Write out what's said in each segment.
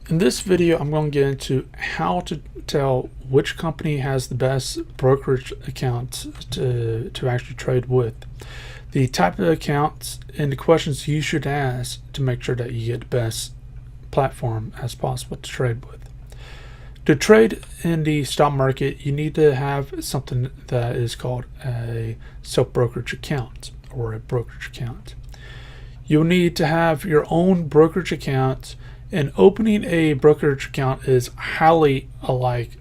In this video, I'm going to get into how to tell which company has the best brokerage accounts to actually trade with, the type of accounts, and the questions you should ask to make sure that you get the best platform as possible to trade with. To trade in the stock market, you need to have something that is called a self-brokerage account or a brokerage account. You'll need to have your own brokerage account, and opening a brokerage account is highly alike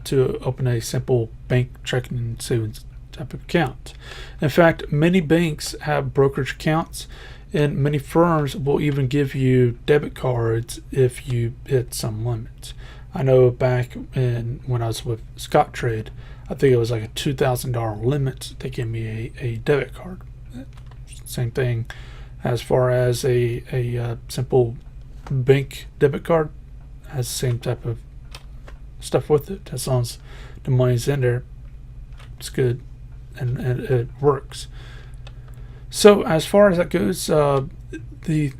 to open a simple bank checking and savings type of account. In fact, many banks have brokerage accounts, and many firms will even give you debit cards if you hit some limits. I know back when I was with Scottrade, I think it was like a $2,000 limit. They gave me a debit card. Same thing as far as a simple bank debit card, has the same type of stuff with it. As long as the money's in there, it's good and it works. So as far as that goes, the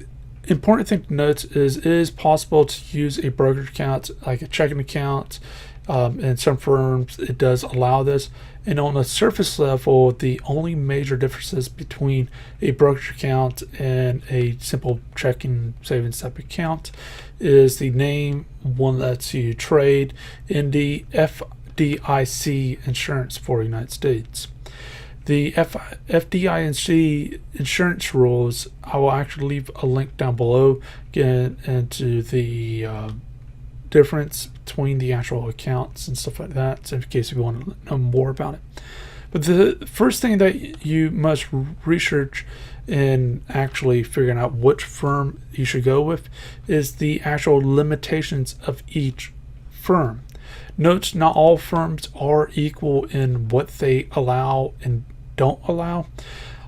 important thing to note is it is possible to use a brokerage account like a checking account. In some firms it does allow this, and on the surface level the only major differences between a brokerage account and a simple checking savings type account is the name. One lets you trade in the FDIC insurance for the United States. The FDIC insurance rules, I will actually leave a link down below, get into the difference between the actual accounts and stuff like that, so in case you want to know more about it. But the first thing that you must research in actually figuring out which firm you should go with is the actual limitations of each firm. Note, not all firms are equal in what they allow and don't allow.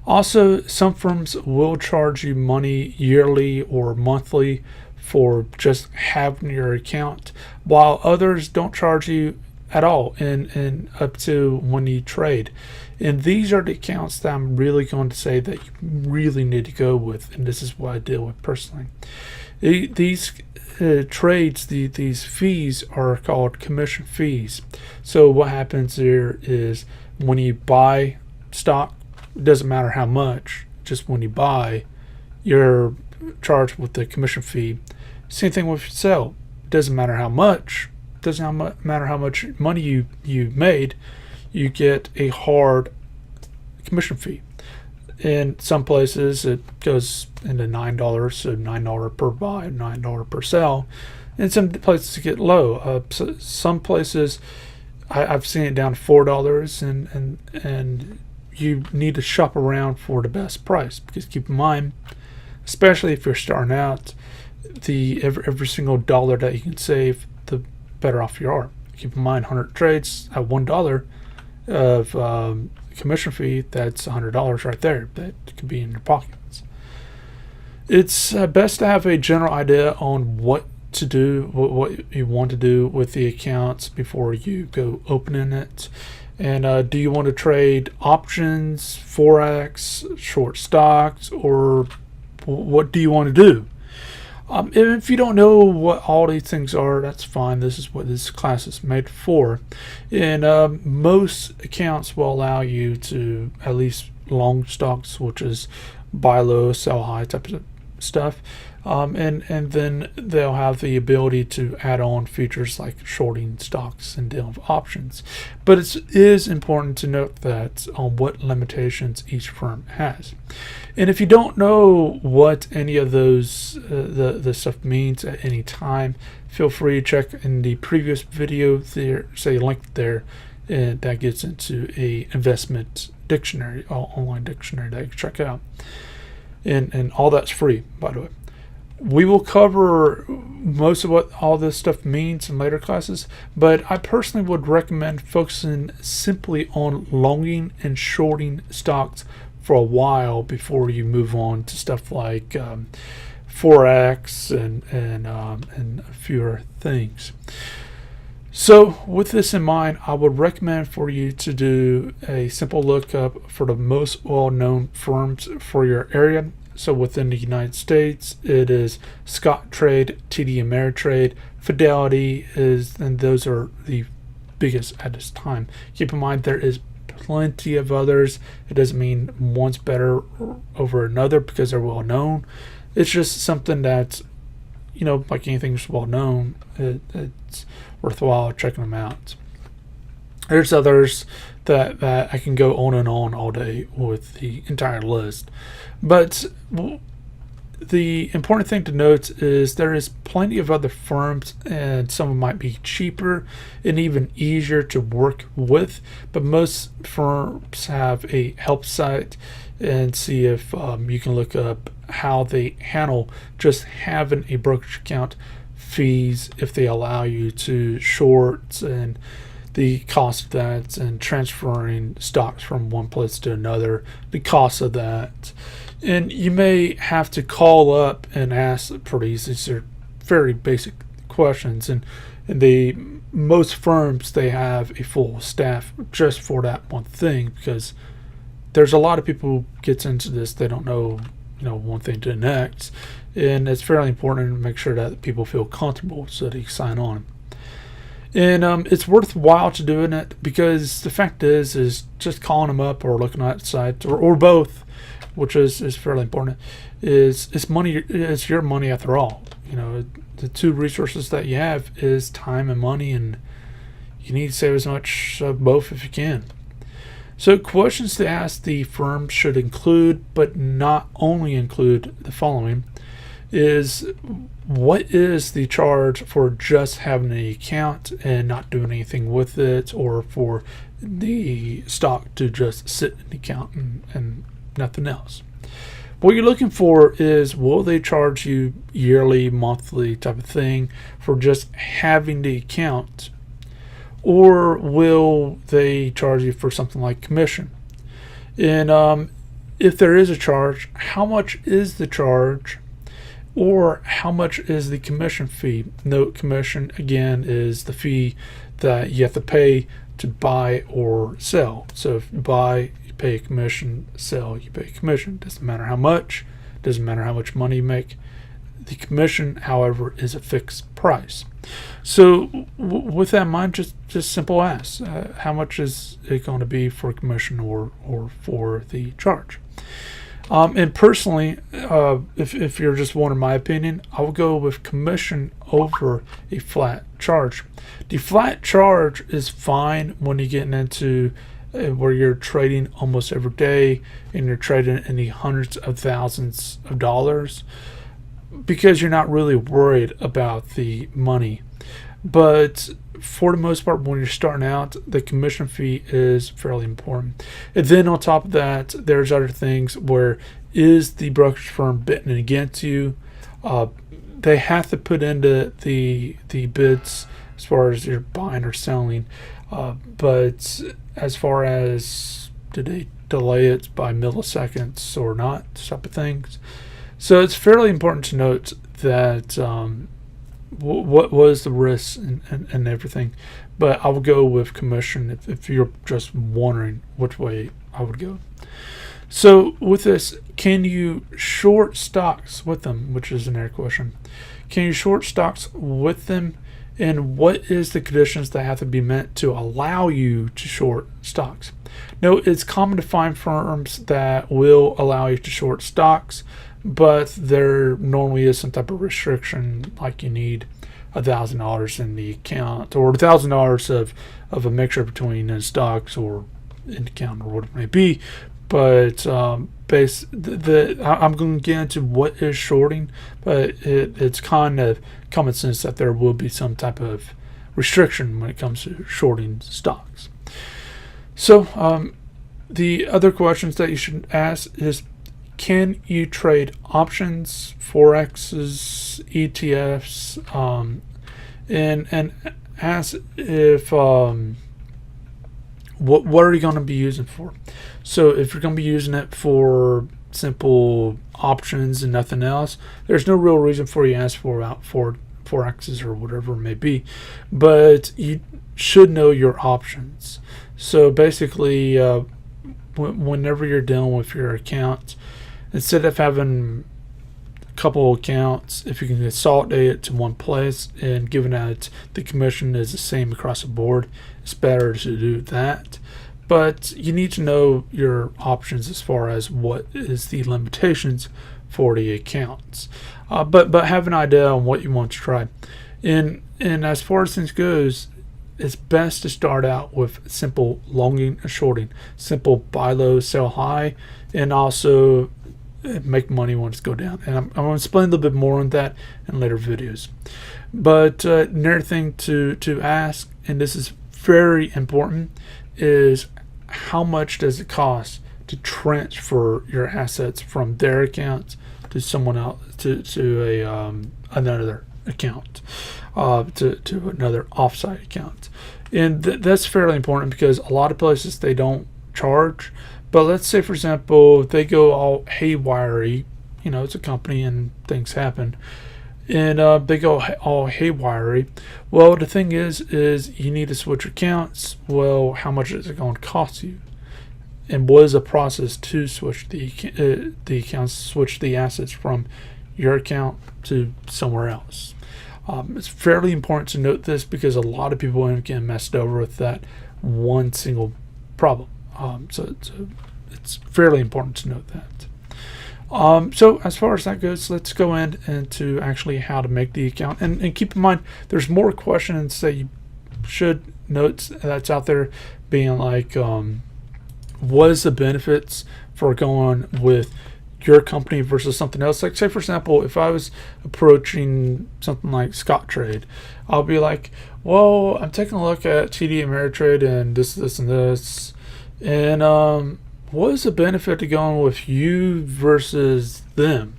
Also, some firms will charge you money yearly or monthly for just having your account, while others don't charge you at all and up to when you trade. And these are the accounts that I'm really going to say that you really need to go with, and this is what I deal with personally. These trades, these fees are called commission fees. So what happens here is when you buy stock, it doesn't matter how much, just when you buy, you're charged with the commission fee. Same thing with sell. It doesn't matter how much, doesn't matter how much money you made, you get a hard commission fee. In some places it goes into $9, so $9 per buy, $9 per sell. In some places it get low. So some places I've seen it down to $4, and you need to shop around for the best price, because keep in mind, especially if you're starting out, every single dollar that you can save, the better off you are. Keep in mind, 100 trades at $1 of commission fee, that's $100 right there that could be in your pockets. It's best to have a general idea on what to do, what you want to do with the accounts before you go opening it. And do you want to trade options, forex, short stocks, or what do you want to do? If you don't know what all these things are, that's fine. This is what this class is made for. And most accounts will allow you to at least long stocks, which is buy low, sell high type of stuff. And then they'll have the ability to add on features like shorting stocks and dealing with options. But it is important to note that on what limitations each firm has. And if you don't know what any of those the stuff means at any time, feel free to check in the previous video. There's a link there, and that gets into a investment dictionary, online dictionary that you can check out. And all that's free, by the way. We will cover most of what all this stuff means in later classes, but I personally would recommend focusing simply on longing and shorting stocks for a while before you move on to stuff like forex and a few other things. So with this in mind, I would recommend for you to do a simple lookup for the most well-known firms for your area. So within the United States, it is Scottrade, TD Ameritrade, Fidelity and those are the biggest at this time. Keep in mind there is plenty of others. It doesn't mean one's better over another because they're well known. It's just something that's, like anything that's well known, it's worthwhile checking them out. There's others that I can go on and on all day with the entire list. But the important thing to note is there is plenty of other firms, and some of them might be cheaper and even easier to work with. But most firms have a help site and see if you can look up how they handle just having a brokerage account, fees if they allow you to short, and the cost of that, and transferring stocks from one place to another, the cost of that. And you may have to call up and ask for these. These are very basic questions, and most firms, they have a full staff just for that one thing, because there's a lot of people who gets into this, they don't know one thing to the next, and it's fairly important to make sure that people feel comfortable so they sign on. And it's worthwhile to doing it, because the fact is just calling them up or looking at sites or both, which is fairly important, it's money. It's your money after all. The two resources that you have is time and money, and you need to save as much of both if you can. So questions to ask the firm should include, but not only include, the following: is what is the charge for just having an account and not doing anything with it, or for the stock to just sit in the account and nothing else? What you're looking for is, will they charge you yearly, monthly type of thing for just having the account, or will they charge you for something like commission? And if there is a charge, how much is the charge, or how much is the commission fee? Note, commission again is the fee that you have to pay to buy or sell. So if you buy, you pay a commission; sell, you pay a commission. Doesn't matter how much, doesn't matter how much money you make. The commission, however, is a fixed price. So with that in mind, just simple ask: how much is it going to be for commission or for the charge? And personally, if you're just wanting my opinion, I would go with commission over a flat charge. The flat charge is fine when you're getting into where you're trading almost every day and you're trading in the hundreds of thousands of dollars, because you're not really worried about the money. But for the most part, when you're starting out, the commission fee is fairly important. And then on top of that, there's other things where, is the brokerage firm bidding against you? They have to put into the bids as far as you're buying or selling. But as far as, did they delay it by milliseconds or not, type of things. So it's fairly important to note that what was the risk and everything. But I would go with commission if you're just wondering which way I would go. So with this, can you short stocks with them, which is another question. Can you short stocks with them, and what is the conditions that have to be met to allow you to short stocks? Now, it's common to find firms that will allow you to short stocks, but there normally is some type of restriction, like you need $1,000 in the account, or $1,000 of a mixture between stocks or in the account, or what it may be. But I'm going to get into what is shorting, but it's kind of common sense that there will be some type of restriction when it comes to shorting stocks. So the other questions that you should ask is, can you trade options, forexes, ETFs, and ask if what are you going to be using for? So if you're going to be using it for simple options and nothing else, there's no real reason for you to ask for forexes or whatever it may be. But you should know your options. So basically, whenever you're dealing with your account, instead of having a couple accounts, if you can consolidate it to one place, and given that the commission is the same across the board, it's better to do that. But you need to know your options as far as what is the limitations for the accounts. But have an idea on what you want to try. And as far as things goes, it's best to start out with simple longing and shorting, simple buy low, sell high, and also make money when it's go down. And I'm going to explain a little bit more on that in later videos. But another thing to ask, and this is very important, is how much does it cost to transfer your assets from their accounts to someone else, to another account, to another offsite account. And that's fairly important because a lot of places they don't charge. But let's say, for example, they go all haywire, it's a company and things happen, and they go all haywire. Well, the thing is you need to switch accounts. Well, how much is it going to cost you? And what is the process to switch the accounts, switch the assets from your account to somewhere else? It's fairly important to note this because a lot of people end up getting messed over with that one single problem. So it's fairly important to note that. So as far as that goes, let's go into actually how to make the account. And keep in mind, there's more questions that you should note that's out there, being like, what is the benefits for going with your company versus something else? Like, say for example, if I was approaching something like Scottrade, I'll be like, well, I'm taking a look at TD Ameritrade and this and this, and what is the benefit to going with you versus them?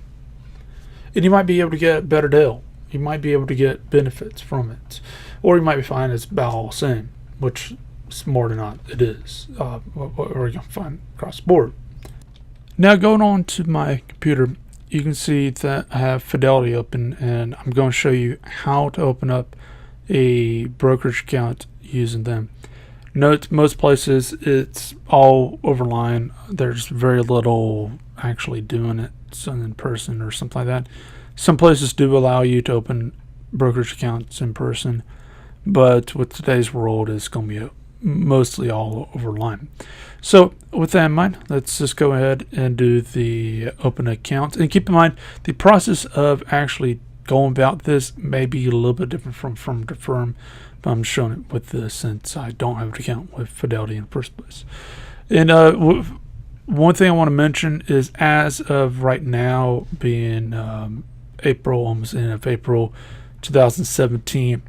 And you might be able to get a better deal. You might be able to get benefits from it, or you might be finding it's about all the same, which is more than not it is. What you're gonna find across the board. Now going on to my computer, you can see that I have Fidelity open, and I'm going to show you how to open up a brokerage account using them. Note, most places it's all overline. There's very little actually doing it in person or something like that. Some places do allow you to open brokerage accounts in person, but with today's world, it's going to be mostly all overline. So with that in mind, let's just go ahead and do the open account. And keep in mind, the process of actually going about this may be a little bit different from firm to firm, but I'm showing it with this since I don't have an account with Fidelity in the first place. And one thing I want to mention is, as of right now, being April, almost end of April 2017,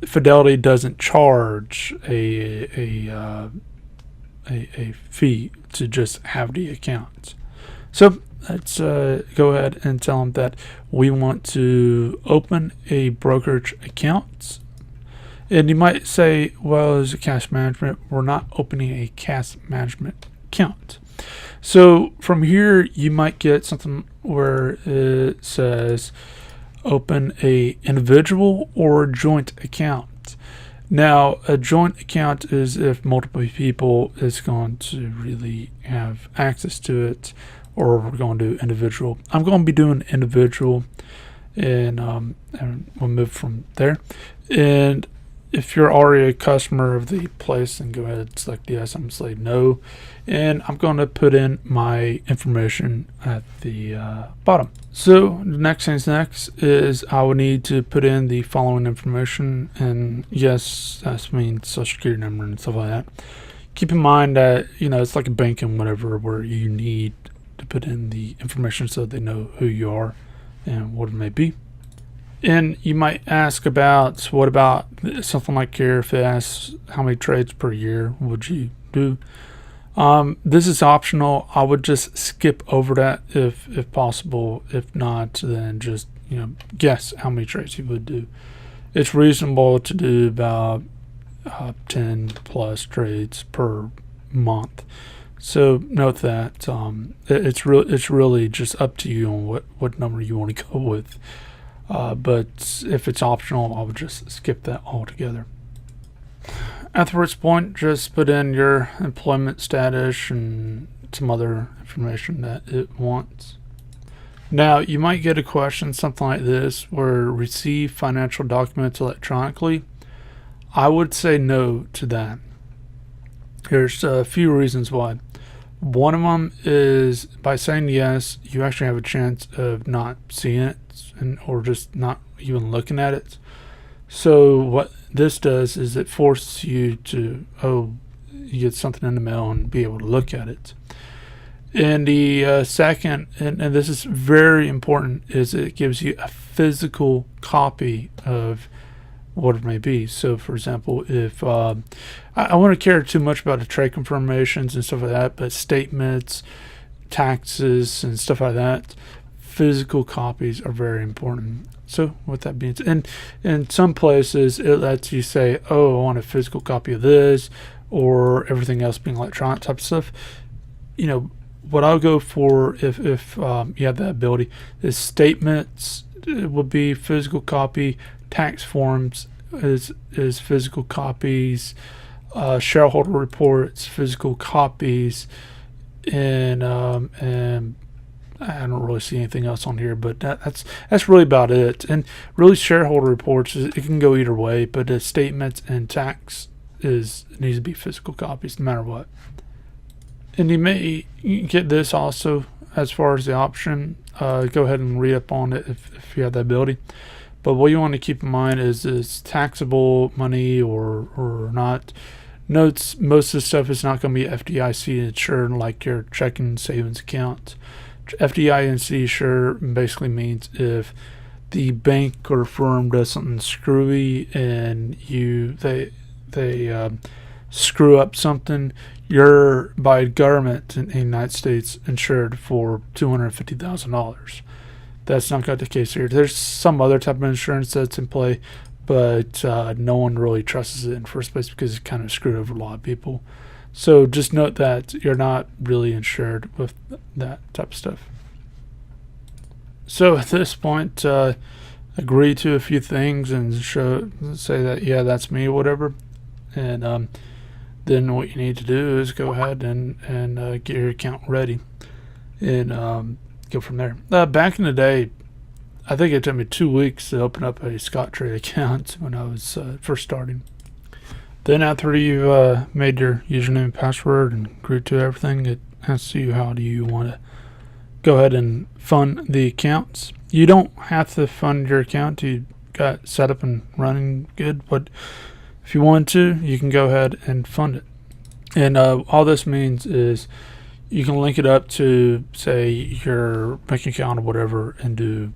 Fidelity doesn't charge a fee to just have the account. So let's go ahead and tell them that we want to open a brokerage account. And you might say, well, is it cash management? We're not opening a cash management account. So from here, you might get something where it says open a individual or joint account. Now, a joint account is if multiple people is going to really have access to it, or we're going to do individual. I'm going to be doing individual, and we'll move from there. And if you're already a customer of the place, then go ahead and select yes. I'm going to say no, and I'm going to put in my information at the bottom. So the next thing's next is I will need to put in the following information, and yes, that means social security number and stuff like that. Keep in mind that it's like a bank and whatever, where you need to put in the information so they know who you are and what it may be. And you might ask about, what about something like here, if it asks how many trades per year would you do? This is optional. I would just skip over that if possible. If not, then just guess how many trades you would do. It's reasonable to do about 10 plus trades per month. So note that it's really just up to you on what number you want to go with. But if it's optional, I would just skip that altogether. At this point, just put in your employment status and some other information that it wants. Now, you might get a question, something like this, where receive financial documents electronically. I would say no to that. There's a few reasons why. One of them is by saying yes, you actually have a chance of not seeing it or just not even looking at it. So what this does is it forces you to, you get something in the mail and be able to look at it. And the second, and this is very important, is it gives you a physical copy of what it may be. So, for example, if I wouldn't care too much about the trade confirmations and stuff like that, but statements, taxes, and stuff like that, physical copies are very important. So, what that means, and in some places, it lets you say, I want a physical copy of this, or everything else being electronic type of stuff. What I'll go for if you have that ability is statements. It will be physical copy. Tax forms is physical copies. Shareholder reports, physical copies, and I don't really see anything else on here, but that's really about it. And really, shareholder reports, it can go either way, but the statements and tax needs to be physical copies no matter what. And you may get this also as far as the option. Go ahead and read up on it if you have the ability. But what you want to keep in mind is taxable money or not. Notes, most of the stuff is not going to be FDIC insured like your checking and savings account. FDIC insured basically means if the bank or firm does something screwy and they screw up something, you're by government in the United States insured for $250,000. That's not got the case here. There's some other type of insurance that's in play, but no one really trusts it in the first place because it kind of screwed over a lot of people. So just note that you're not really insured with that type of stuff. So at this point, agree to a few things and say that, yeah, that's me or whatever. And then what you need to do is go ahead and get your account ready and go from there. Back in the day, I think it took me 2 weeks to open up a Scottrade account when I was first starting. Then after you've made your username and password and agreed to everything, it asks you how do you want to go ahead and fund the accounts. You don't have to fund your account. You got set up and running good, but if you want to, you can go ahead and fund it. And all this means is you can link it up to, say, your bank account or whatever and do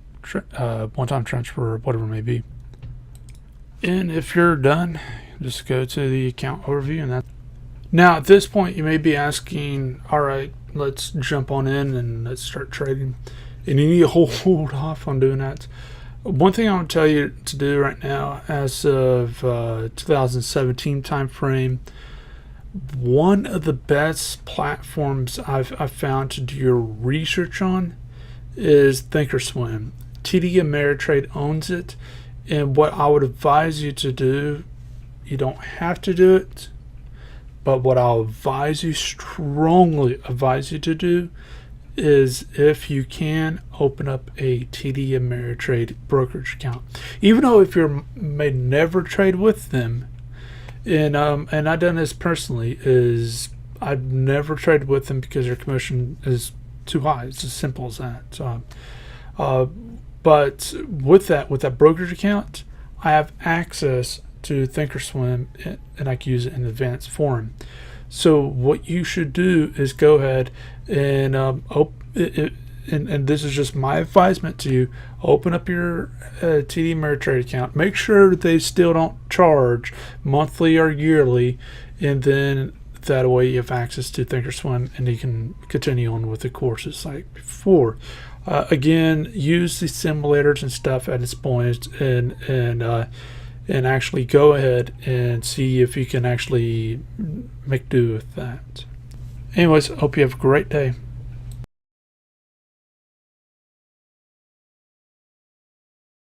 one-time transfer or whatever it may be. And if you're done, just go to the account overview. And now at this point, you may be asking, all right, let's jump on in and let's start trading. And you need to hold off on doing that. One thing I want to tell you to do right now, as of 2017 timeframe, one of the best platforms I've found to do your research on is Thinkorswim. TD Ameritrade owns it, and what I would advise you to do, you don't have to do it, but what I'll strongly advise you to do is, if you can, open up a TD Ameritrade brokerage account. Even though if you may never trade with them, and I've done this personally, is I've never traded with them because their commission is too high. It's as simple as that. So, but with that brokerage account, I have access to Thinkorswim and I can use it in advanced form. So what you should do is go ahead and and this is just my advisement to you, open up your TD Ameritrade account. Make sure they still don't charge monthly or yearly, and then that way you have access to Thinkorswim and you can continue on with the courses like before. Again, use the simulators and stuff at its point and actually go ahead and see if you can actually make do with that. Anyways, hope you have a great day.